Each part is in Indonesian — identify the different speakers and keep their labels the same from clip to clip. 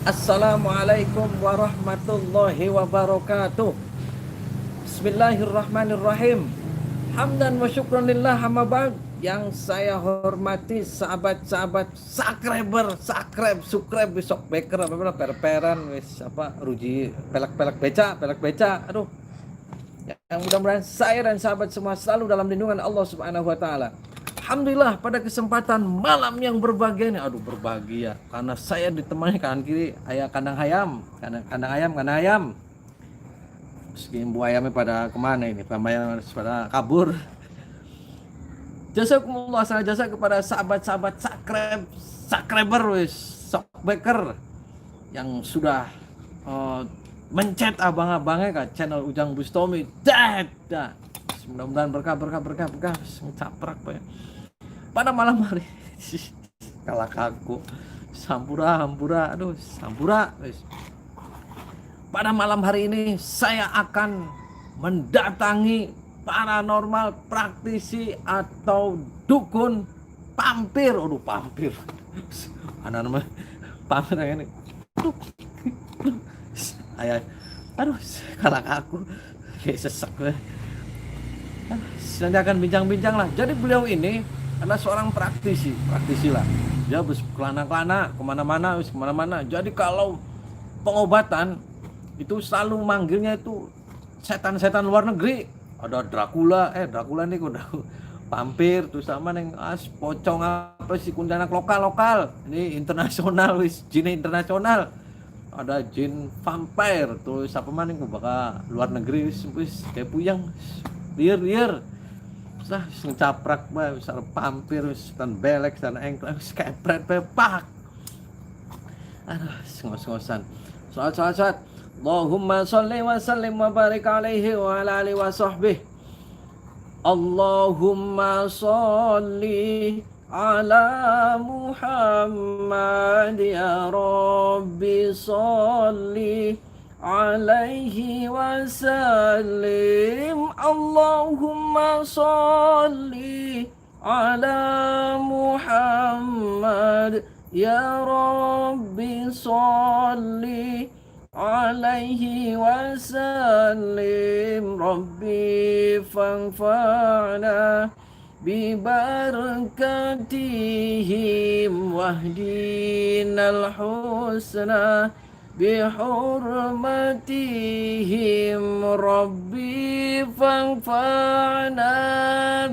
Speaker 1: Assalamualaikum warahmatullahi wabarakatuh. Bismillahirrahmanirrahim. Hamdan wa syukran lillah, amma ba'd. Yang saya hormati sahabat-sahabat subscribe besok beker apa perperan wis apa ruji pelak-pelak beca. Aduh. Yang mudah-mudahan saya dan sahabat semua selalu dalam lindungan Allah Subhanahu wa taala. Alhamdulillah pada kesempatan malam yang berbahagia ini, berbahagia karena saya ditemani kanan kiri ayah kandang ayam. Meski ibu ayamnya pada kemana ini, pada kabur. Jazakumullah sana jasa kepada sahabat-sahabat subscriber Shockbacker yang sudah mencet abang-abangnya ke channel Ujang Bustomi. Mudah-mudahan berkah ngecaprak Pak ya. Pada malam hari kalah kaku sampura. Pada malam hari ini saya akan mendatangi paranormal praktisi atau dukun pampir. Pampir. Anak-anak pampir ini. Kalah kaku kayak sesek gue. Nanti akan bincang-bincang lah. Jadi beliau ini adalah seorang praktisi lah. Dia kelana-kelana kemana-mana. Jadi kalau pengobatan itu selalu manggilnya itu setan-setan luar negeri. Ada Dracula nih udah pampir tuh sama neng pocong apa sih kuntilanak lokal. Ini internasional jin internasional. Ada jin vampire tuh siapa maning bakal luar negeri wis kayak puyang liar. Lah ngecaprak bae wis pampir wis tan belek tan engklek wis kepret pepak. Ngos-ngosan. Salat. Allahumma sholli wa sallim wa barik alaihi wa ala alihi wa sahbihi. Allahumma sholli ala Muhammad ya Rabbi sholli alaihi wasallim. Allahumma sholli ala Muhammad ya Rabbi sholli alaihi wasallim. Rabbi fanfa'na bibarakatihim wahdinal husna bihurmatihim. Rabbi fanfa'na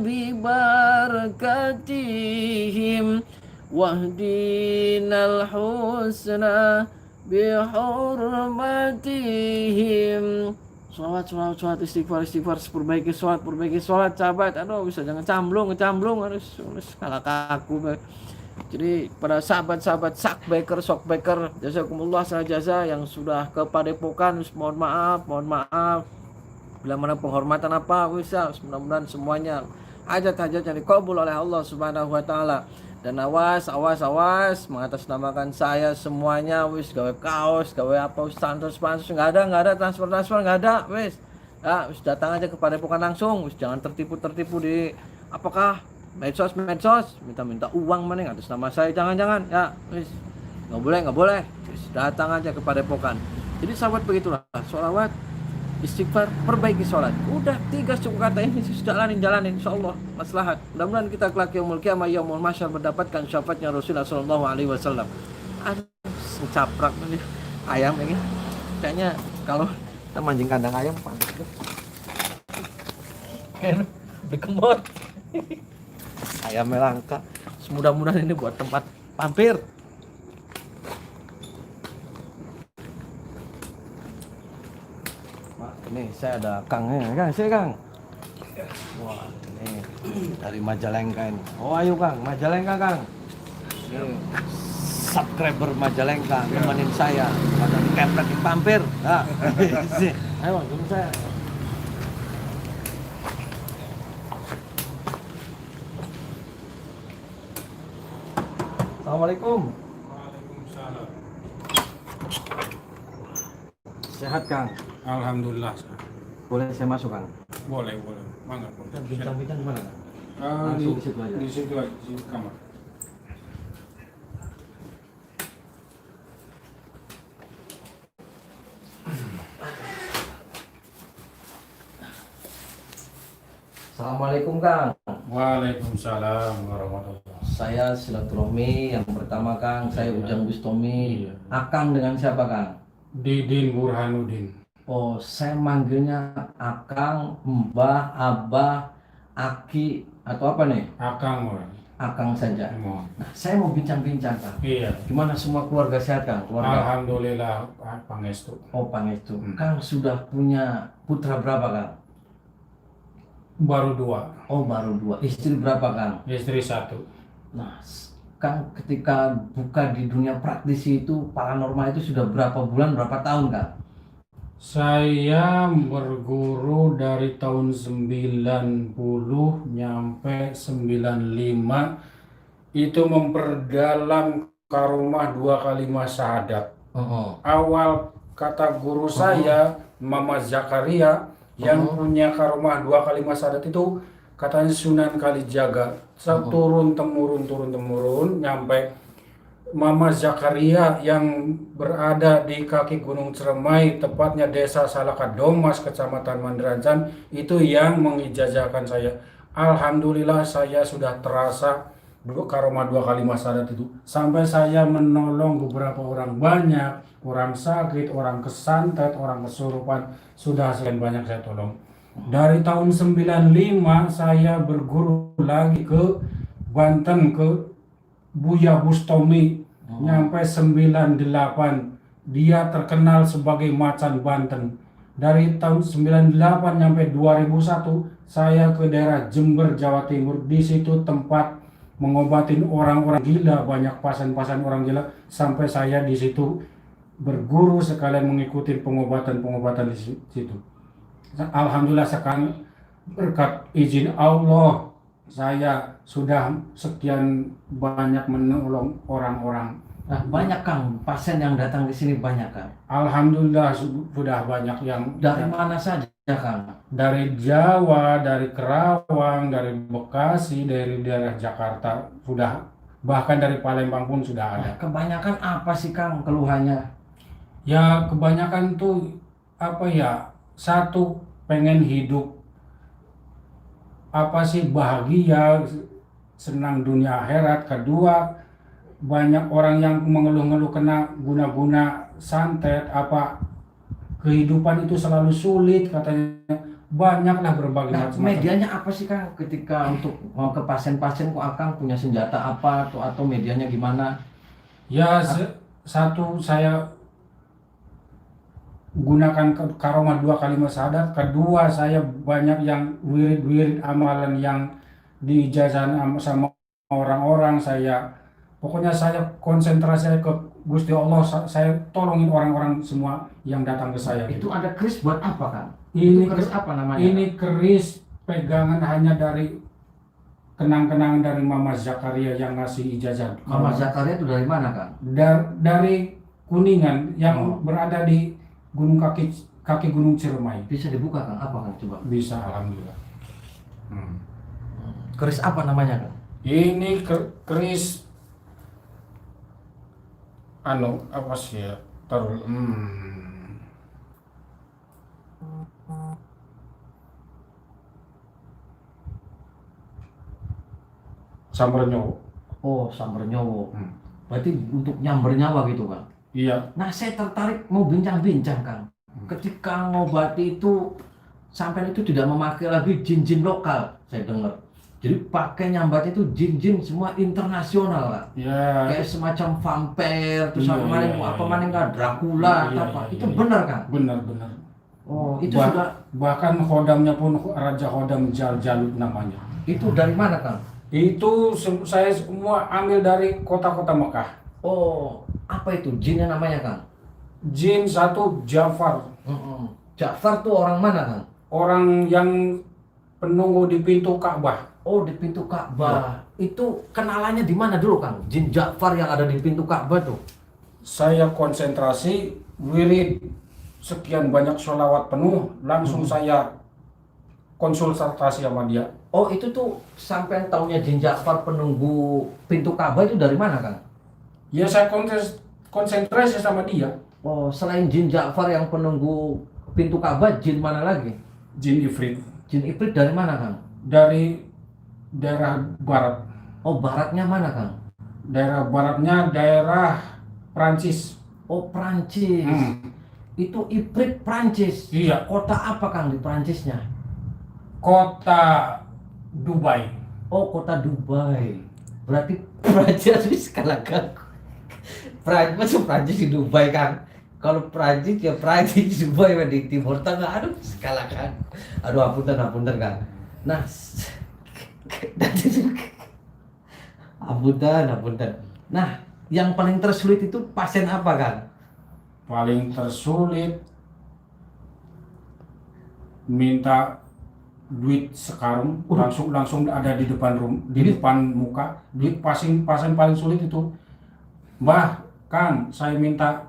Speaker 1: bibarakatihim wahdinal husna bihurmatihim. Sholawat istighfar perbaiki sholat sahabat. Bisa jangan ngecamblung harus kalah kaku. Jadi pada sahabat-sahabat shockbacker jazakumullah sana jasa yang sudah ke padepokan, mohon maaf bila mana penghormatan apa mudah-mudahan semuanya hajat-hajat yang dikabul oleh Allah Subhanahu wa taala. Dan awas mengatasnamakan saya semuanya gawe kaos, gawe apa pansus enggak ada transfer enggak ada datang aja kepada padepokan langsung, jangan tertipu di apakah medsos minta uang mana atas nama saya, jangan ya nggak boleh datang aja kepada padepokan. Jadi sahabat begitulah, sholawat istighfar perbaiki sholat, udah 3 suku kata ini jalanin insyaallah maslahat. Mudah-mudahan kita kelak yaumul qiyamah yaumul mahsyar mendapatkan syafaatnya Rasulullah sallallahu alaihi wasallam. Caprak nih ayam ini kayaknya kalau kita mancing kandang ayam kayak dikemot ayamnya langka. Mudah-mudahan ini buat tempat pampir. Ini saya ada Kang. Wah, ini dari Majalengka ini. Oh, ayo Kang, Majalengka Kang. Ini subscriber Majalengka temenin saya pada kepret di pampir. Ayo Bang, saya. Assalamualaikum.
Speaker 2: Waalaikumsalam.
Speaker 1: Sehat Kang?
Speaker 2: Alhamdulillah.
Speaker 1: Boleh saya masuk Kang?
Speaker 2: Boleh. Mangga.
Speaker 1: Bincang-bincang di mana?
Speaker 2: Di
Speaker 1: Di situ aja.
Speaker 2: Di situ aja, di kamar.
Speaker 1: Assalamualaikum Kang.
Speaker 2: Waalaikumsalam warahmatullahi.
Speaker 1: Saya silaturahmi yang pertama Kang, saya Ujang Bustomi.
Speaker 2: Iya.
Speaker 1: Akang dengan siapa Kang?
Speaker 2: Didin Burhanuddin.
Speaker 1: Oh, saya manggilnya Akang, Mbah, Abah, Aki, atau apa nih?
Speaker 2: Akang wah.
Speaker 1: Akang saja.
Speaker 2: Mohon.
Speaker 1: Nah, saya mau bincang-bincang Kang.
Speaker 2: Iya.
Speaker 1: Gimana semua keluarga sehat Kang? Keluarga.
Speaker 2: Alhamdulillah pangestu.
Speaker 1: Oh, Pangestu. Kang sudah punya putra berapa Kang?
Speaker 2: Baru 2,
Speaker 1: Oh, baru 2. Istri berapa Kang?
Speaker 2: istri 1.
Speaker 1: Nah, Kang ketika buka di dunia praktisi itu paranormal itu sudah berapa bulan, berapa tahun Kang?
Speaker 2: Saya berguru dari tahun 90 nyampe 95 itu memperdalam karomah 2 kalimat syahadat. Awal kata guru saya Mama Zakaria yang punya karomah 2 kalimat syahadat itu katanya Sunan Kalijaga. Turun temurun nyampe Mama Zakaria yang berada di kaki Gunung Ciremai, tepatnya Desa Salakadomas, Kecamatan Mandarancan, itu yang mengijazahkan saya. Alhamdulillah saya sudah terasa karomah 2 kalimat syahadat itu. Sampai saya menolong beberapa orang, banyak orang sakit, orang kesantet, orang kesurupan, sudah sekian banyak saya tolong. Dari tahun 95 saya berguru lagi ke Banten, ke Buya Bustomi, nyampe 98. Dia terkenal sebagai macan Banten. Dari tahun 98 nyampe 2001 saya ke daerah Jember, Jawa Timur. Di situ tempat mengobatin orang-orang gila, banyak pasien-pasien orang gila. Sampai saya di situ berguru sekalian mengikuti pengobatan-pengobatan di situ. Alhamdulillah sekarang berkat izin Allah saya sudah sekian banyak menolong orang-orang.
Speaker 1: Nah, banyak Kang pasien yang datang ke sini, banyak Kang.
Speaker 2: Alhamdulillah sudah banyak yang
Speaker 1: Dari mana saja Kang?
Speaker 2: dari Jawa, dari Kerawang, dari Bekasi, dari daerah Jakarta, sudah bahkan dari Palembang pun sudah ada.
Speaker 1: Kebanyakan apa sih Kang keluhannya?
Speaker 2: Ya kebanyakan tuh apa ya, satu pengen hidup apa sih bahagia, senang dunia akhirat. Kedua, banyak orang yang mengeluh-ngeluh kena guna-guna santet, apa kehidupan itu selalu sulit katanya. Banyaklah berbagai
Speaker 1: Nah,
Speaker 2: macam.
Speaker 1: medianya apa sih Kang ketika untuk mau ke pasien-pasien, kok Akang punya senjata apa atau medianya gimana?
Speaker 2: Ya satu saya gunakan karomah 2 kalimat syahadat. Kedua, saya banyak yang wirid-wirid amalan yang diijazahkan sama orang-orang. Pokoknya saya konsentrasi ke Gusti Allah. Saya tolongin orang-orang semua yang datang ke saya.
Speaker 1: Itu ada keris buat apa Kang?
Speaker 2: Ini
Speaker 1: Itu keris apa namanya?
Speaker 2: Ini keris pegangan hanya dari kenang-kenangan dari Mama Zakaria yang ngasih ijazah.
Speaker 1: Mama Zakaria itu dari mana Kang?
Speaker 2: Dari Kuningan yang berada di kaki Gunung Ciremai.
Speaker 1: Bisa dibuka Kang? Apa Kang coba?
Speaker 2: Bisa, alhamdulillah.
Speaker 1: Keris apa namanya Kang?
Speaker 2: Ini keris apa sih ya? Taruh. Sambernyowo.
Speaker 1: Oh, Sambernyowo. Berarti untuk nyamber nyawa gitu Kang?
Speaker 2: Iya.
Speaker 1: Nah, saya tertarik mau bincang-bincang Kang. Ketika ngobati itu, sampai itu tidak memakai lagi jin-jin lokal, saya dengar. Jadi pakai nyambat itu jin-jin semua internasional Kang.
Speaker 2: Ya.
Speaker 1: Kayak semacam vampire, terus
Speaker 2: Iya,
Speaker 1: kemarin
Speaker 2: iya,
Speaker 1: apa
Speaker 2: iya.
Speaker 1: maning Kang, Dracula atau
Speaker 2: Iya,
Speaker 1: apa.
Speaker 2: iya,
Speaker 1: Itu
Speaker 2: iya.
Speaker 1: benar Kang?
Speaker 2: Benar.
Speaker 1: Oh, itu sudah.
Speaker 2: Bahkan khodamnya pun Raja Khodam Jalut namanya.
Speaker 1: Itu dari mana Kang?
Speaker 2: Itu saya semua ambil dari kota-kota Mekah.
Speaker 1: Oh, apa itu jinnya namanya Kang?
Speaker 2: Jin satu Jafar.
Speaker 1: Ja'far tuh orang mana Kang?
Speaker 2: Orang yang penunggu di pintu Ka'bah.
Speaker 1: Oh, di pintu Ka'bah. Itu kenalannya di mana dulu Kang? Jin Ja'far yang ada di pintu Ka'bah tuh.
Speaker 2: Saya konsentrasi wirid sekian banyak sholawat penuh, langsung saya konsultasi sama dia.
Speaker 1: Oh, itu tuh sampai tahunnya Jin Ja'far penunggu pintu Ka'bah itu dari mana Kang?
Speaker 2: Ya saya konsentrasi sama dia.
Speaker 1: Oh, selain Jin Ja'far yang penunggu pintu Ka'bah, jin mana lagi?
Speaker 2: Jin Ifrit.
Speaker 1: Jin Ifrit dari mana Kang?
Speaker 2: dari daerah barat.
Speaker 3: Oh, baratnya mana, Kang?
Speaker 2: Daerah baratnya daerah Prancis.
Speaker 3: Oh, Prancis. Itu Iprit Prancis.
Speaker 2: Iya.
Speaker 3: Kota apa, Kang, di Prancisnya?
Speaker 2: Kota Dubai.
Speaker 3: Oh, kota Dubai. Berarti Prancis kalah, Kang. Prancis di Dubai, Kang. Kalau Prancis ya Prancis di Dubai di Timur Tengah. Aduh, kalah, Kang. Aduh, apunten, Kang. Nah, apunten. Nah, yang paling tersulit itu pasien apa, Kang?
Speaker 2: Paling tersulit minta duit sekarang langsung ada di depan depan muka. Duit pasien paling sulit itu. Mbah, Kang, saya minta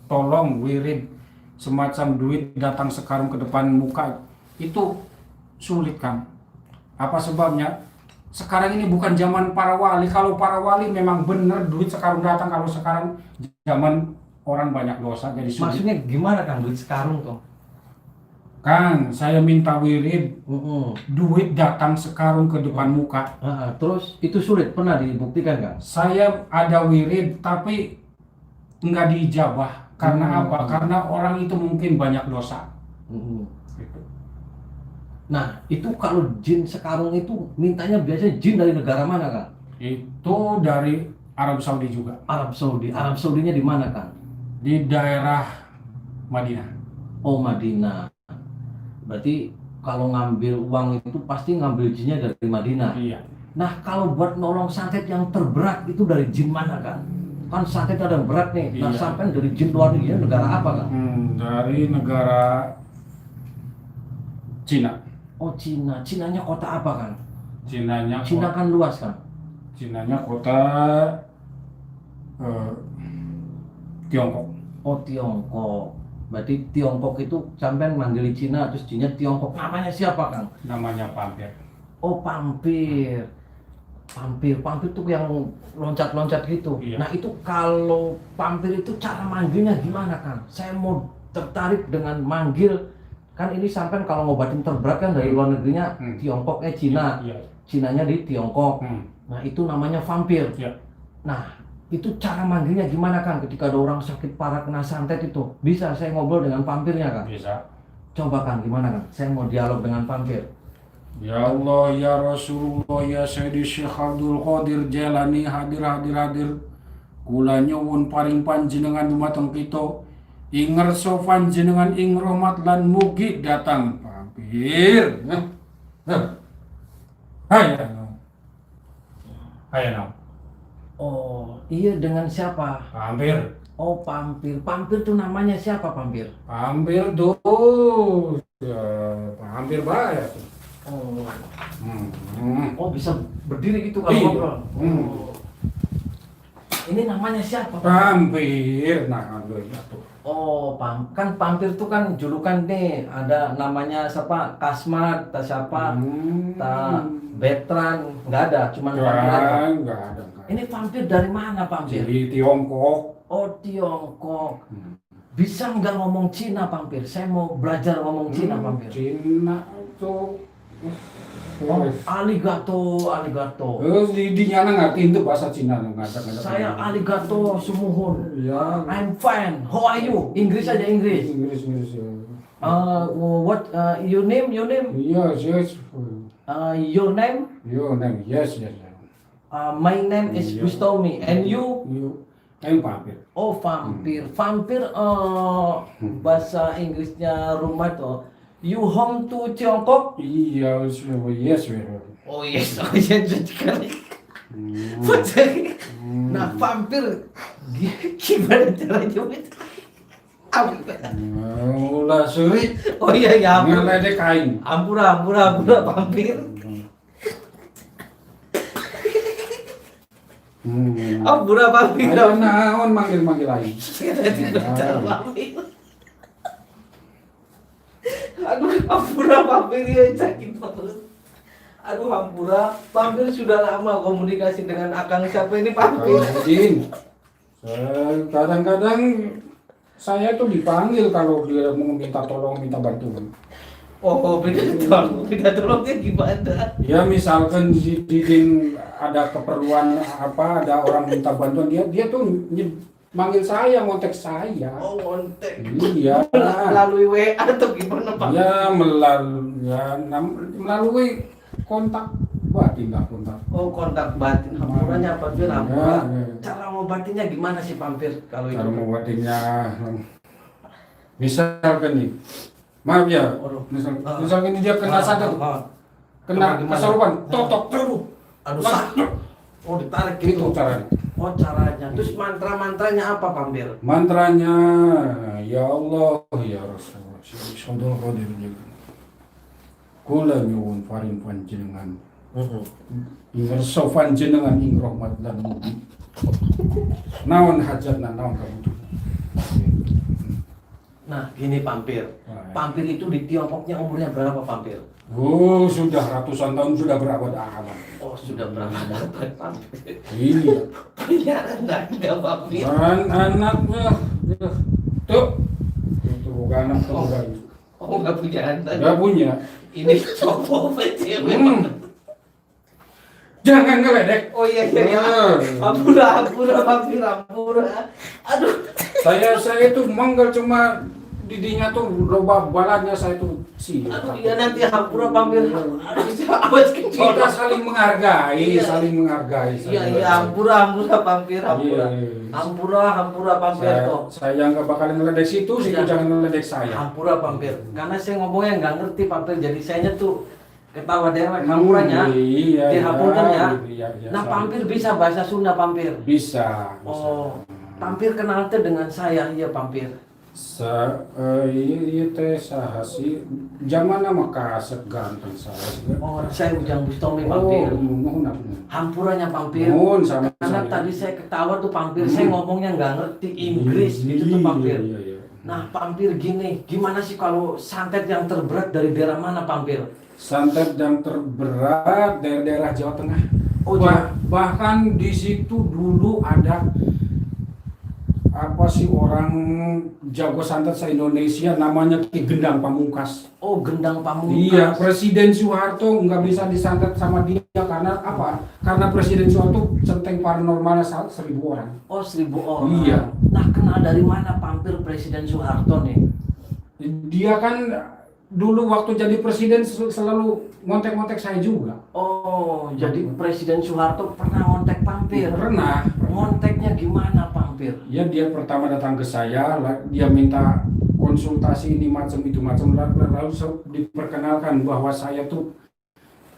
Speaker 2: tolong wirid semacam duit datang sekarang ke depan muka. Itu sulit, Kang. Apa sebabnya? Sekarang ini bukan zaman para wali. Kalau para wali memang benar duit sekarang datang. Kalau sekarang zaman orang banyak dosa jadi sulit.
Speaker 3: Maksudnya gimana, Kang, duit sekarang tuh?
Speaker 2: Kang, saya minta wirid duit datang sekarang ke depan muka.
Speaker 3: Terus itu sulit, pernah dibuktikan, Kang?
Speaker 2: Saya ada wirid tapi nggak diijabah. Karena apa? Karena orang itu mungkin banyak dosa. Gitu.
Speaker 3: Nah, itu kalau jin sekarang itu mintanya biasanya jin dari negara mana, Kang?
Speaker 2: Itu dari Arab Saudi juga.
Speaker 3: Arab Saudi. Arab Saudinya di mana, Kang?
Speaker 2: Di daerah Madinah.
Speaker 3: Oh, Madinah. Berarti kalau ngambil uang itu pasti ngambil jinnya dari Madinah.
Speaker 2: Iya.
Speaker 3: Nah, kalau buat nolong santet yang terberat itu dari jin mana, Kang? Kan santet ada yang berat nih. Nah,
Speaker 2: Iya.
Speaker 3: sampai dari jin luar negeri negara apa, Kang?
Speaker 2: Dari negara Cina.
Speaker 3: Oh, Cina. Cinanya kota apa, Kang?
Speaker 2: Cinanya
Speaker 3: Cina kan luas, Kang.
Speaker 2: Cinanya kota Tiongkok.
Speaker 3: Oh, Tiongkok. Berarti Tiongkok itu sampai manggil Cina terus jinnya Tiongkok. Namanya siapa, Kang?
Speaker 2: Namanya Pampir.
Speaker 3: Oh, Pampir. Pampir tuh yang loncat-loncat gitu.
Speaker 2: Iya.
Speaker 3: Nah, itu kalau Pampir itu cara manggilnya gimana, Kang? Saya mau tertarik dengan manggil. Kan ini sampai kalau ngobatin terberat kan dari luar negerinya Tiongkok, Cina.
Speaker 2: Iya.
Speaker 3: Cinanya di Tiongkok. Nah, itu namanya vampir.
Speaker 2: Iya.
Speaker 3: Nah, itu cara manggilnya gimana, Kang? Ketika ada orang sakit parah kena santet itu, bisa saya ngobrol dengan vampirnya, Kang?
Speaker 2: Bisa.
Speaker 3: Coba, Kang, gimana, Kang? Saya mau dialog dengan vampir.
Speaker 2: Ya Allah, ya Rasulullah, ya Sayyidi Syekh Abdul Qadir Jailani, hadir. Kula nyuwun paring panjenengan dumateng kita. Inger sofan jenengan ing rahmat lan mugi datang Pampir. Hayo.
Speaker 3: Oh, iya, dengan siapa?
Speaker 2: Pampir.
Speaker 3: Oh, Pampir. Pampir tuh namanya siapa, Pampir?
Speaker 2: Pampir tuh. Ya, Pampir baik.
Speaker 3: Oh,
Speaker 2: Hmm.
Speaker 3: bisa berdiri gitu kalau
Speaker 2: Iya.
Speaker 3: ngobrol. Oh. Ini namanya siapa, Pak?
Speaker 2: Pampir. Nah, tuh.
Speaker 3: Oh, kan Pampir tuh kan julukan nih. Ada namanya siapa? Kasmat, tak siapa? Tak Betran. Nggak ada, cuma Pampir aja.
Speaker 2: Enggak ada.
Speaker 3: Ini vampir dari mana, Pampir?
Speaker 2: Jadi Tiongkok.
Speaker 3: Oh, Tiongkok. Bisa nggak ngomong Cina, Pampir? Saya mau belajar ngomong Cina, Pampir.
Speaker 2: Cina tuh.
Speaker 3: Oh, aligato.
Speaker 2: Di nyana ngerti itu bahasa Cina nggak ada.
Speaker 3: Saya aligato sumuhun.
Speaker 2: Ya.
Speaker 3: I'm fine. How are you? Inggris aja, Inggris.
Speaker 2: Inggris.
Speaker 3: What your name?
Speaker 2: Yes.
Speaker 3: Your name?
Speaker 2: Your name, yes.
Speaker 3: My name is
Speaker 2: Iya.
Speaker 3: Gustomi. And you?
Speaker 2: I'm Pampir.
Speaker 3: Oh, vampir. Vampir bahasa Inggrisnya rumah tuh. You home to Tiongkok?
Speaker 2: Iya, yes.
Speaker 3: Oh yes, sekali. Nah, vampir gimana caranya?
Speaker 2: Ulah sulit.
Speaker 3: Oh iya,
Speaker 2: Ngeledek kain.
Speaker 3: Ampura vampir. Ampura vampir.
Speaker 2: Ayo naon manggil lain.
Speaker 3: Aduh, Hampura vampir ya sakit banget. Aduh, Hampura vampir sudah lama komunikasi dengan Akang siapa ini vampir.
Speaker 2: Jin. Kadang-kadang saya tuh dipanggil kalau dia mau minta tolong, minta bantuan.
Speaker 3: Oh, minta tolongnya gimana?
Speaker 2: Ya misalkan si Didin ada keperluan apa, ada orang minta bantuan, dia tuh manggil saya, ngontek saya.
Speaker 3: Oh, kontak.
Speaker 2: Iya.
Speaker 3: Melalui WA atau gimana, Pak?
Speaker 2: Ya melalui kontak batin lah, kontak.
Speaker 3: Oh, kontak batin. Hampurannya apa tuh? Hampura.
Speaker 2: Ya.
Speaker 3: Cara ngobatinnya gimana sih, Pampir? Kalau itu?
Speaker 2: Cara membuatnya misalkan nih, maaf ya, misalkan ini dia kena santet, kena kesurupan, totok,
Speaker 3: Aduh, sakit. Oh, ditarik
Speaker 2: itu
Speaker 3: gitu.
Speaker 2: caranya.
Speaker 3: Oh, caranya. Terus mantra-mantranya apa, Pampir?
Speaker 2: Mantranya, ya Allah, ya Rasulullah, saudara qadir juga. Kula nyuwun paring panjenengan. Ingger sofan jenengan ing rahmat lan mugi. Naon hajatna naon kabutuhan.
Speaker 3: Nah, gini Pampir. Pampir itu di Tiongkoknya umurnya berapa, Pampir?
Speaker 2: Oh, sudah ratusan tahun, sudah berabad-abad.
Speaker 3: Oh, sudah berabad-abad, Pampir.
Speaker 2: Iya.
Speaker 3: Punya anak nggak, Pampir?
Speaker 2: Anaknya, tuh, itu bukan anak tuh, bukan.
Speaker 3: Oh, nggak punya anak.
Speaker 2: Nggak punya.
Speaker 3: Ini cowok cewek.
Speaker 2: Jangan ngeledek.
Speaker 3: Oh iya. Ampura, Pampir, ampura. Aduh.
Speaker 2: Saya itu manggal cuma didinya tuh loba balannya saya tuh sih.
Speaker 3: Aduh, iya nanti hampura, Pampir. Aduh, awas kecil.
Speaker 2: Kita saling menghargai, saling menghargai.
Speaker 3: Iya, hampura, Pampir, hampura. Hampura, Pampir toh.
Speaker 2: Saya nggak bakalan ngeledek situ jangan ngeledek saya.
Speaker 3: Hampura, Pampir. Karena saya ngomongnya nggak ngerti, Pampir. Jadi saya tuh ketawa dewek hampuranya.
Speaker 2: Iya.
Speaker 3: Dihapurkan ya.
Speaker 2: Iya,
Speaker 3: Nah, Pampir bisa bahasa Sunda, Pampir.
Speaker 2: Bisa.
Speaker 3: Oh, Pampir kenal teh dengan saya, iya Pampir.
Speaker 2: Iya teh saha sih. Zaman nama kaset ganteng saya.
Speaker 3: Oh, saya Ujang Bustomi, Pampir.
Speaker 2: Mohon.
Speaker 3: Hampuranya, Pampir.
Speaker 2: Mohon sama
Speaker 3: Karena tadi saya ketawa tuh, Pampir. Saya ngomongnya nggak ngerti Inggris gitu tuh, Pampir.
Speaker 2: Iya.
Speaker 3: Nah, Pampir gini, gimana sih kalau santet yang terberat dari daerah mana, Pampir?
Speaker 2: Santet yang terberat dari daerah Jawa Tengah.
Speaker 3: Oh,
Speaker 2: Bahkan di situ dulu ada apa sih orang jago santet se-Indonesia namanya Ki Gendang Pamungkas.
Speaker 3: Oh, Gendang Pamungkas.
Speaker 2: Iya, Presiden Soeharto nggak bisa disantet sama dia karena apa? Karena Presiden Soeharto centeng paranormalnya 1.000 orang.
Speaker 3: Oh, 1.000 orang.
Speaker 2: Iya.
Speaker 3: Nah, kenal dari mana Pampir Presiden Soeharto nih?
Speaker 2: Dia kan dulu waktu jadi presiden selalu ngontek-ngontek saya juga.
Speaker 3: Oh, jadi Presiden Soeharto pernah ngontek Pampir?
Speaker 2: Pernah.
Speaker 3: Ngonteknya gimana, Pampir?
Speaker 2: Ya dia pertama datang ke saya, dia minta konsultasi ini macam itu macam, lalu diperkenalkan bahwa saya tuh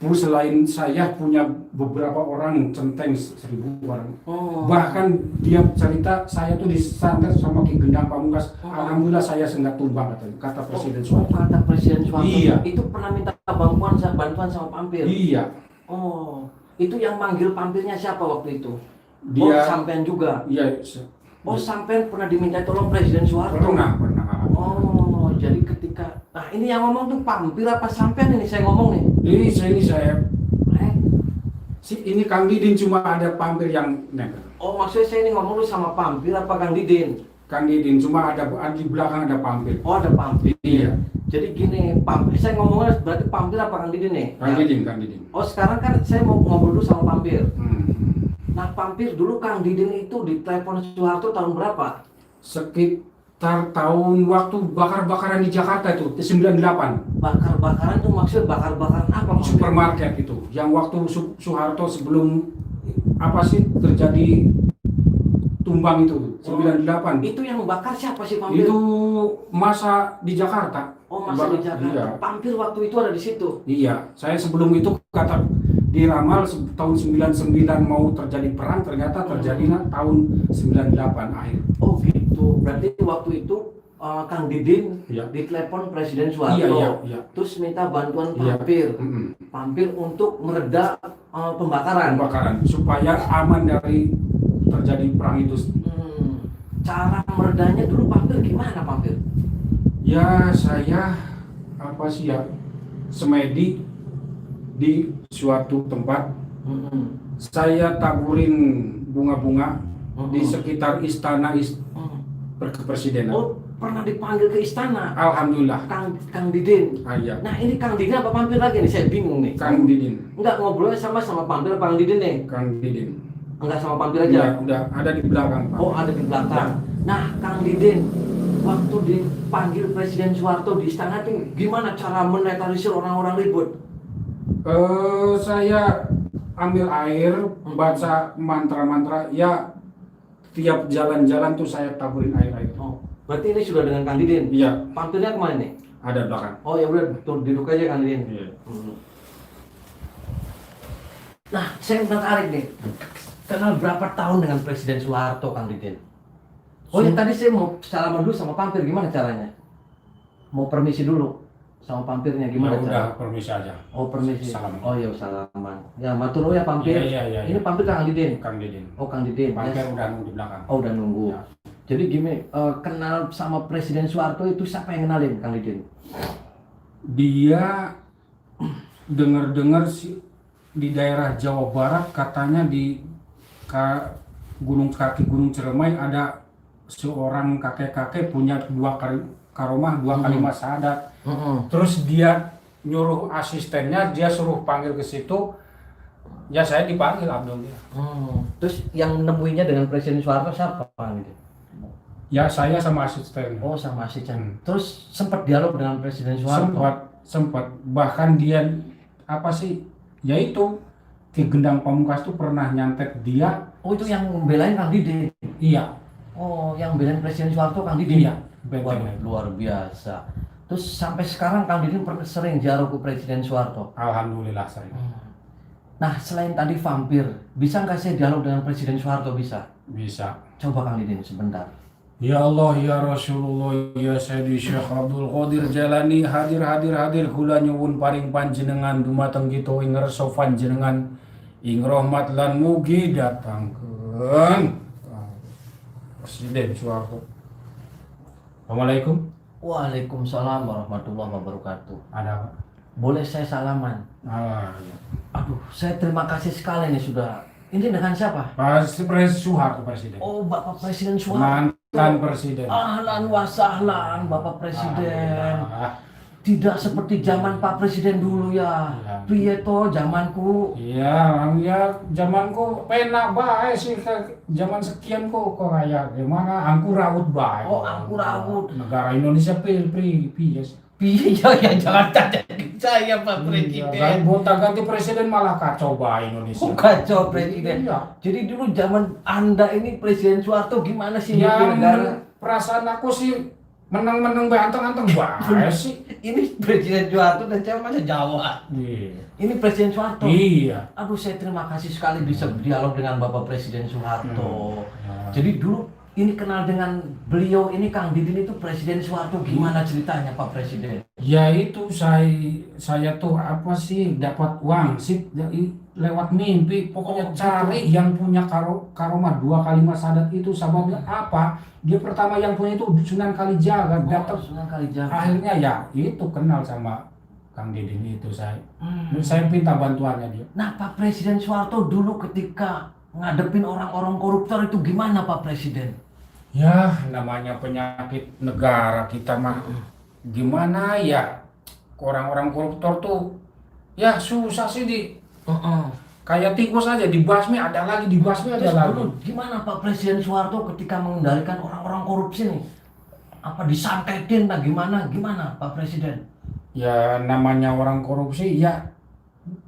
Speaker 2: selain saya punya beberapa orang centeng 1.000 orang.
Speaker 3: Oh.
Speaker 2: Bahkan dia cerita saya tuh disantet sama Ki Gendang Pamungkas. Alhamdulillah saya senggak tumbang kata Presiden Soeharto.
Speaker 3: Kata Presiden Soeharto.
Speaker 2: Iya.
Speaker 3: Itu pernah minta bantuan sama Pampir.
Speaker 2: Iya.
Speaker 3: Oh, itu yang manggil Pampirnya siapa waktu itu?
Speaker 2: Dia.
Speaker 3: Sampean juga.
Speaker 2: Iya.
Speaker 3: Oh, sampean pernah diminta tolong Presiden Soeharto.
Speaker 2: Pernah.
Speaker 3: Oh, jadi ketika, nah ini yang ngomong tuh Pampir apa sampean ini saya ngomong nih?
Speaker 2: Ini saya. Ini Kang Didin cuma ada Pampir yang nekat.
Speaker 3: Oh, maksudnya saya ini ngomong lu sama Pampir apa Kang Didin?
Speaker 2: Kang Didin cuma ada di belakang ada Pampir.
Speaker 3: Oh, ada Pampir.
Speaker 2: Iya.
Speaker 3: Jadi gini, saya ngomongnya berarti Pampir apa Kang Didin nih?
Speaker 2: Kang Didin.
Speaker 3: Oh, sekarang kan saya mau ngobrol dulu sama Pampir. Nah, Pampir dulu Kang Didin itu ditelepon Soeharto tahun berapa?
Speaker 2: Sekitar tahun waktu bakar-bakaran di Jakarta itu 98.
Speaker 3: Bakar-bakaran tuh maksud bakar-bakaran apa, Pampir?
Speaker 2: Supermarket itu. Yang waktu Soeharto sebelum apa sih terjadi tumbang itu 98.
Speaker 3: Itu yang bakar siapa sih, Pampir?
Speaker 2: Itu masa di Jakarta.
Speaker 3: Oh, masa di Jakarta.
Speaker 2: Iya.
Speaker 3: Pampir waktu itu ada di situ.
Speaker 2: Iya, saya sebelum itu kata diramal tahun 99 mau terjadi perang, ternyata terjadinya tahun 98 akhir.
Speaker 3: Oh gitu, berarti waktu itu Kang Didin
Speaker 2: Iya.
Speaker 3: ditelepon Presiden Soeharto,
Speaker 2: Iya.
Speaker 3: terus minta bantuan
Speaker 2: Iya.
Speaker 3: Pampir, Pampir untuk mereda pembakaran.
Speaker 2: Supaya aman dari terjadi perang itu.
Speaker 3: Cara meredanya dulu Pampir gimana, Pampir?
Speaker 2: Ya saya apa sih ya, semedi di suatu tempat. Saya taburin bunga-bunga di sekitar istana kepresidenan.
Speaker 3: Oh,
Speaker 1: pernah dipanggil ke istana.
Speaker 2: Alhamdulillah.
Speaker 1: Kang Didin.
Speaker 2: Iya.
Speaker 1: Nah ini Kang Didin apa Pampir lagi nih? Saya bingung nih.
Speaker 2: Kang Didin.
Speaker 1: Enggak, ngobrolnya sama Pampir apa Kang Didin nih?
Speaker 2: Kang Didin.
Speaker 1: Enggak, sama Pampir aja.
Speaker 2: Udah ada di belakang, Pak.
Speaker 1: Oh, ada di belakang. Nah, Kang Didin, waktu dipanggil Presiden Soeharto di istana itu gimana cara menetralisir orang-orang ribut?
Speaker 2: Saya ambil air, baca mantra-mantra, ya tiap jalan-jalan tuh saya taburin air-air.
Speaker 1: Oh, berarti ini sudah dengan Kang Didin?
Speaker 2: Iya.
Speaker 1: Pampirnya kemana nih?
Speaker 2: Ada belakang.
Speaker 1: Oh ya udah, duduk aja Kang Didin.
Speaker 2: Iya.
Speaker 1: Nah, saya tertarik nih. Kenal berapa tahun dengan Presiden Soeharto, Kang Didin? Oh ya, tadi saya mau salaman dulu sama Pampir, gimana caranya? Mau permisi dulu sama Pampirnya, gimana
Speaker 2: Ya udah,
Speaker 1: caranya?
Speaker 2: permisi aja.
Speaker 1: Oh, permisi.
Speaker 2: Salaman.
Speaker 1: Oh iya, salaman. Ya, matur nuwun ya Pampir.
Speaker 2: Iya.
Speaker 1: Ini Pampir Kang Didin.
Speaker 2: Kang Didin.
Speaker 1: Oh, Kang Didin.
Speaker 2: Pampir
Speaker 1: Yes.
Speaker 2: udah nunggu di belakang.
Speaker 1: Oh, udah nunggu.
Speaker 2: Ya.
Speaker 1: Jadi gini, kenal sama Presiden Soeharto itu siapa yang kenalin, Kang Didin?
Speaker 2: Dia dengar-dengar sih di daerah Jawa Barat katanya di Gunung Ciremai ada seorang kakek-kakek punya dua karomah, dua kalimat syahadat. Terus dia nyuruh asistennya, dia suruh panggil ke situ. Ya saya dipanggil alhamdulillah.
Speaker 1: Terus yang nemuinya dengan Presiden Soeharto siapa, Kang Didin?
Speaker 2: Ya saya sama asisten.
Speaker 1: Oh, sama asisten. Terus sempat dialog dengan Presiden Soeharto?
Speaker 2: Sempat. Bahkan dia apa sih? Yaitu Ki Gendang Pamungkas tuh pernah nyantet dia.
Speaker 1: Oh, itu yang membelain Kang Didin?
Speaker 2: Iya.
Speaker 1: Oh, yang belain Presiden Soeharto Kang Didin?
Speaker 2: Iya.
Speaker 1: Wah,
Speaker 2: Benteng.
Speaker 1: luar biasa. Terus sampai sekarang Kang Didin pernah sering ziarah ke Presiden Soeharto?
Speaker 2: Alhamdulillah saya.
Speaker 1: Nah, selain tadi vampir, bisa nggak saya dialog dengan Presiden Soeharto? Bisa?
Speaker 2: Bisa.
Speaker 1: Coba Kang Didin sebentar.
Speaker 2: Ya Allah, ya Rasulullah, ya Sayyidi Syekh Abdul Qadir Jalani, hadir kula nyuwun paring panjenengan dumateng kita ing ngarsa panjenengan ing rahmat lan mugi datangkeun Presiden Soeharto. Assalamualaikum.
Speaker 1: Waalaikumsalam warahmatullahi wabarakatuh.
Speaker 2: Ada apa?
Speaker 1: Boleh saya salaman?
Speaker 2: Ya.
Speaker 1: Aduh, saya terima kasih sekali nih sudah. Ini dengan siapa?
Speaker 2: Presiden Soeharto Presiden.
Speaker 1: Oh, Bapak Presiden Soeharto.
Speaker 2: Mantan Presiden.
Speaker 1: Ahlan wa sahlan, Bapak Presiden.
Speaker 2: Ah,
Speaker 1: Tidak seperti zaman Pak Presiden dulu ya.
Speaker 2: Ya.
Speaker 1: Piye to zamanku?
Speaker 2: Iya, ya zamanku penak bae sih zaman sekian kok kayak gimana angku raut bae.
Speaker 1: Oh, angku raut.
Speaker 2: Negara Indonesia yes.
Speaker 1: Piye ya jangan tanya saya Pak
Speaker 2: Iya,
Speaker 1: Presiden.
Speaker 2: kan gonta-ganti presiden malah kacau bae Indonesia.
Speaker 1: Oh, kacau Presiden.
Speaker 2: Iya.
Speaker 1: Jadi dulu zaman Anda ini Presiden Soeharto gimana sih
Speaker 2: Ya,
Speaker 1: mimpin negara?
Speaker 2: perasaan aku sih menang-menang bae anteng-anteng bae sih.
Speaker 1: Ini Presiden Soeharto dan saya masa Jawa.
Speaker 2: Iya.
Speaker 1: Ini Presiden Soeharto.
Speaker 2: Iya.
Speaker 1: Aduh, saya terima kasih sekali bisa berdialog dengan Bapak Presiden Soeharto.
Speaker 2: Ya.
Speaker 1: Jadi dulu ini kenal dengan beliau ini Kang Didin itu Presiden Soeharto, gimana ceritanya Pak Presiden?
Speaker 2: Ya itu saya tuh apa sih dapat uang sih lewat mimpi, pokoknya cari yang punya karomah dua kalimat syahadat itu. Sababnya apa? Dia pertama yang punya itu Sunan Kalijaga, datang
Speaker 1: Sunan Kalijaga.
Speaker 2: akhirnya ya itu kenal sama Kang Didin itu saya. Saya minta bantuannya dia.
Speaker 1: Nah, Pak Presiden Soeharto dulu ketika ngadepin orang-orang koruptor itu gimana Pak Presiden?
Speaker 2: Ya namanya penyakit negara kita mah gimana ya, orang-orang koruptor tuh ya susah sih kayak tikus aja dibasmi ada lagi, dibasmi ada
Speaker 1: Terus
Speaker 2: lagi.
Speaker 1: dulu gimana Pak Presiden Soeharto ketika mengendalikan orang-orang korupsi nih? Apa disantetin nah gimana Pak Presiden?
Speaker 2: Ya namanya orang korupsi ya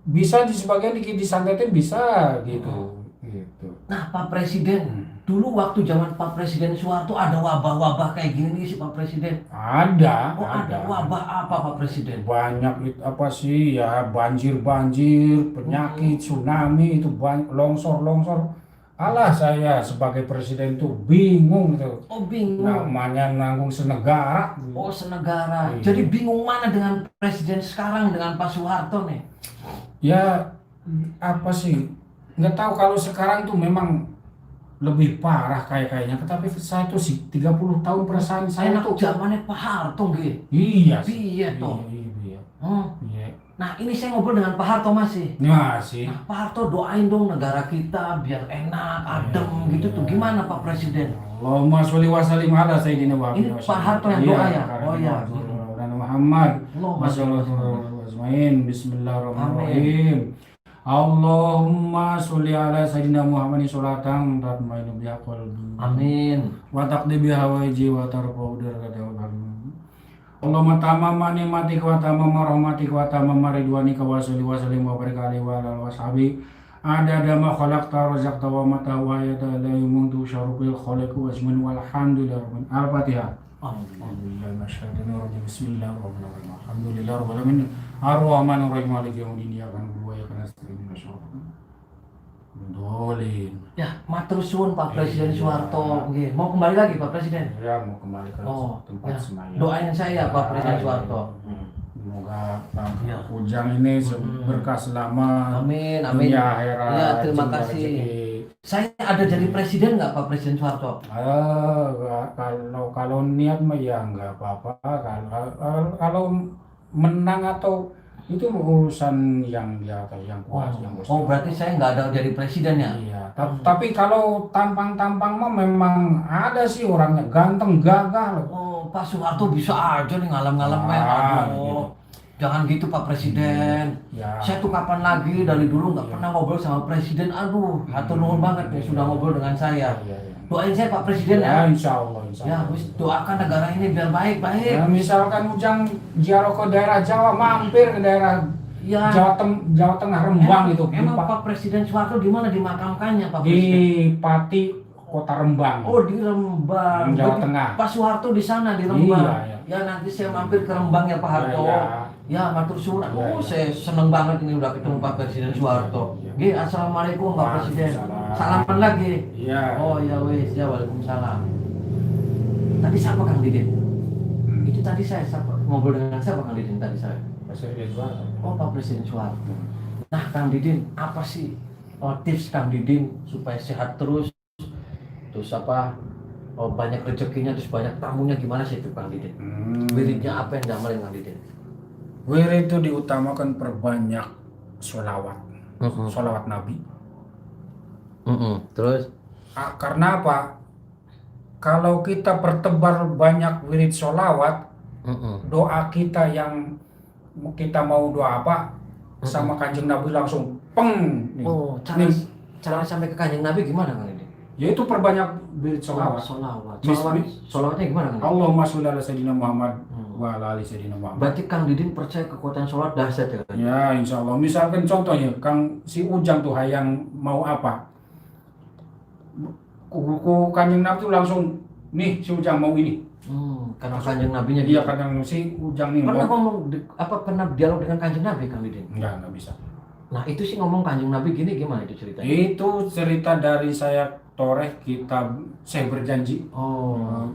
Speaker 2: bisa di sebagian disantetin bisa gitu.
Speaker 1: Nah Pak Presiden, dulu waktu zaman Pak Presiden Soeharto ada wabah-wabah kayak gini sih Pak Presiden?
Speaker 2: Ada.
Speaker 1: Oh ada wabah apa Pak Presiden?
Speaker 2: Banyak apa sih ya, banjir, penyakit, tsunami itu longsor. Alah saya sebagai presiden tuh bingung tuh.
Speaker 1: Oh bingung.
Speaker 2: Namanya nanggung senegara.
Speaker 1: Oh senegara.
Speaker 2: Iya.
Speaker 1: Jadi bingung mana dengan presiden sekarang dengan Pak Soeharto nih?
Speaker 2: Ya apa sih? Nggak tahu kalau sekarang tuh memang lebih parah kayaknya. Tapi saya tuh sih 30 tahun perasaan saya
Speaker 1: Enak
Speaker 2: tuh.
Speaker 1: zamannya Pak Harto nggih.
Speaker 2: Iya.
Speaker 1: Piye toh?
Speaker 2: Iya.
Speaker 1: Hmm.
Speaker 2: Iya.
Speaker 3: Nah ini saya ngobrol dengan Pak Harto masih.
Speaker 2: Masih.
Speaker 3: Nah Pak Harto doain dong negara kita biar enak, adem gitu tuh. Gimana Pak Presiden?
Speaker 2: Allahumma sholli wa sallim ala sayyidina Muhammad.
Speaker 3: Ini Pak Harto yang doa ya? Oh iya.
Speaker 2: Muhammad.
Speaker 3: Allahumma sholli
Speaker 2: Bismillahirrahmanirrahim. Allahumma sholli ala sayyidina Muhammadin sholatan tatmainu biha qalbi.
Speaker 3: Amin.
Speaker 2: Wa taqdi biha waji wa tarfa'u darajata wa karim. Allahumma tamama nikmatika wa tamama rahmatika wa tamama ridwanika wa sholli wa sallim wa barik alaihi wa ala washabi adada ma khalaqta razaqta wa mata wa ayata la yumuntu syarufil khaliq wa ismin walhamdulillahi rabbil al-fatihah. Alhamdulillah masyhadana rajim bismillahirrahmanirrahim alhamdulillah rabbil alamin arrahmanir rahim maliki yaumiddin iyyaka na'budu wa iyyaka nasta'in dolin.
Speaker 3: Ya, matur suwun Pak Presiden Soeharto. Nggih, mau kembali lagi Pak Presiden?
Speaker 2: Ya, mau kembali ke tempat
Speaker 3: ya.
Speaker 2: semaya.
Speaker 3: Doain saya Pak Presiden Soeharto.
Speaker 2: Semoga Ujang ini berkah selama
Speaker 3: Amin, amin.
Speaker 2: dunia akhirat.
Speaker 3: Ya, terima kasih. Saya ada jadi presiden nggak Pak Presiden Soeharto?
Speaker 2: Kalau niat mah ya nggak apa-apa. Kalau menang atau itu urusan yang di atas, yang kuat, yang besar.
Speaker 3: Oh, berarti saya nggak ada jadi presiden ya?
Speaker 2: Iya. Tapi kalau tampang-tampang mah memang ada sih orangnya ganteng, gagah.
Speaker 3: Oh, Pak Soeharto bisa aja nih ngalam-ngalam main.
Speaker 2: Gitu.
Speaker 3: Jangan gitu Pak Presiden.
Speaker 2: Ya.
Speaker 3: Saya tuh kapan lagi dari dulu nggak pernah ngobrol sama Presiden. Aduh, hatur nuhun banget nih sudah ngobrol dengan saya. Doain saya Pak Presiden ya.
Speaker 2: Insya Allah.
Speaker 3: Ya, wis doakan negara ini biar baik-baik.
Speaker 2: Ya, misalkan Ujang ziarah ke daerah Jawa, mampir ke daerah
Speaker 3: Ya.
Speaker 2: Jawa Tengah Rembang itu.
Speaker 3: Emang Pak Presiden Soeharto di mana dimakamkannya Pak
Speaker 2: Di
Speaker 3: Presiden?
Speaker 2: Pati Kota Rembang.
Speaker 3: Oh, di Rembang.
Speaker 2: Jawa
Speaker 3: Berarti
Speaker 2: Tengah.
Speaker 3: Pak Soeharto di sana di Rembang.
Speaker 2: Iya.
Speaker 3: Ya nanti saya mampir ke Rembang ya Pak Harto. Ya, matur suwun. Oh, saya seneng banget ini udah ketemu Pak Presiden Soeharto.
Speaker 2: Iya.
Speaker 3: Nggih, assalamualaikum Pak Presiden. Salaman lagi.
Speaker 2: Iya.
Speaker 3: Oh ya wis, ya waalaikumsalam. Tadi siapa Kang Didin? Itu tadi saya ngobrol dengan siapa Kang Didin tadi saya? Oh, Pak Presiden Soeharto. Nah, Kang Didin, apa sih tips Kang Didin supaya sehat terus? Terus apa? Oh, banyak rezekinya, terus banyak tamunya gimana sih itu Kang Didin? Wiridnya apa yang diamalin Kang Didin?
Speaker 2: Wirid itu diutamakan perbanyak sholawat, sholawat Nabi.
Speaker 3: Terus?
Speaker 2: Karena apa? Kalau kita pertebar banyak wirid sholawat, doa kita yang kita mau doa apa sama Kanjeng Nabi langsung peng.
Speaker 3: Oh, cara sampai ke Kanjeng Nabi gimana Kang Didin?
Speaker 2: Yaitu perbanyak wirid sholawat.
Speaker 3: Sholawatnya gimana Kang Didin?
Speaker 2: Allahumma sholli ala sayyidina Muhammad wa ala ali sayyidina Muhammad.
Speaker 3: Berarti Kang Didin percaya kekuatan sholat dahsyat ya?
Speaker 2: Ya, insya Allah. Misalkan contohnya, si Ujang tuh yang mau apa? Kanjeng Nabi tuh langsung, nih si Ujang mau ini.
Speaker 3: Karena Kanjeng Nabinya
Speaker 2: Iya, kadang si Ujang nih.
Speaker 3: Pernah pernah dialog dengan Kanjeng Nabi Kang Didin?
Speaker 2: Enggak bisa.
Speaker 3: Nah itu sih ngomong Kanjeng Nabi gini gimana itu ceritanya?
Speaker 2: Itu cerita dari saya toreh kitab Saya Berjanji.
Speaker 3: Oh.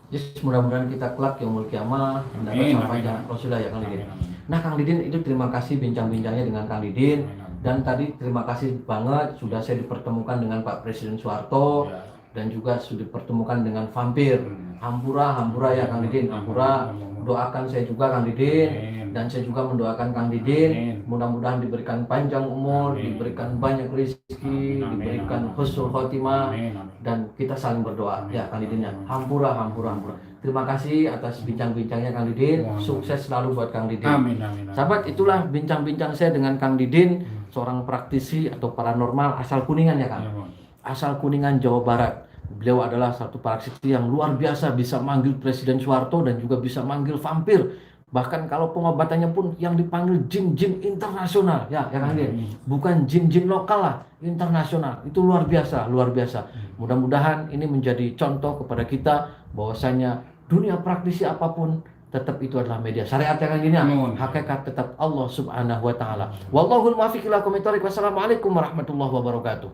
Speaker 3: Yes, mudah-mudahan kita kelak yaumul kiamah mendapat sampaian Rasulullah ya Kang Didin. Nah Kang Didin itu terima kasih bincang-bincangnya dengan Kang Didin. Dan tadi terima kasih banget sudah saya dipertemukan dengan Pak Presiden Soeharto dan juga sudah dipertemukan dengan vampir. Hampura ya Kang Didin. Hampura, doakan saya juga Kang Didin. Dan saya juga mendoakan Kang Didin, mudah-mudahan diberikan panjang umur, diberikan banyak rezeki, diberikan husnul khotimah, dan kita saling berdoa ya Kang Didin ya. Hampura. Terima kasih atas bincang-bincangnya Kang Didin. Sukses selalu buat Kang Didin.
Speaker 2: Amin.
Speaker 3: Sahabat, itulah bincang-bincang saya dengan Kang Didin, seorang praktisi atau paranormal asal Kuningan ya Kang. Asal Kuningan, Jawa Barat. Beliau adalah satu praktisi yang luar biasa, bisa manggil Presiden Soeharto dan juga bisa manggil vampir. Bahkan kalau pengobatannya pun yang dipanggil jin-jin internasional ya Kang Didin. Bukan jin-jin lokal lah, internasional. Itu luar biasa. Mudah-mudahan ini menjadi contoh kepada kita bahwasanya dunia praktisi apapun tetap itu adalah media syariat ya Kang Didin. Hakikat tetap Allah Subhanahu wa taala. Wallahul muwaffiq ila aqwamit thoriq. Wassalamualaikum warahmatullahi wabarakatuh.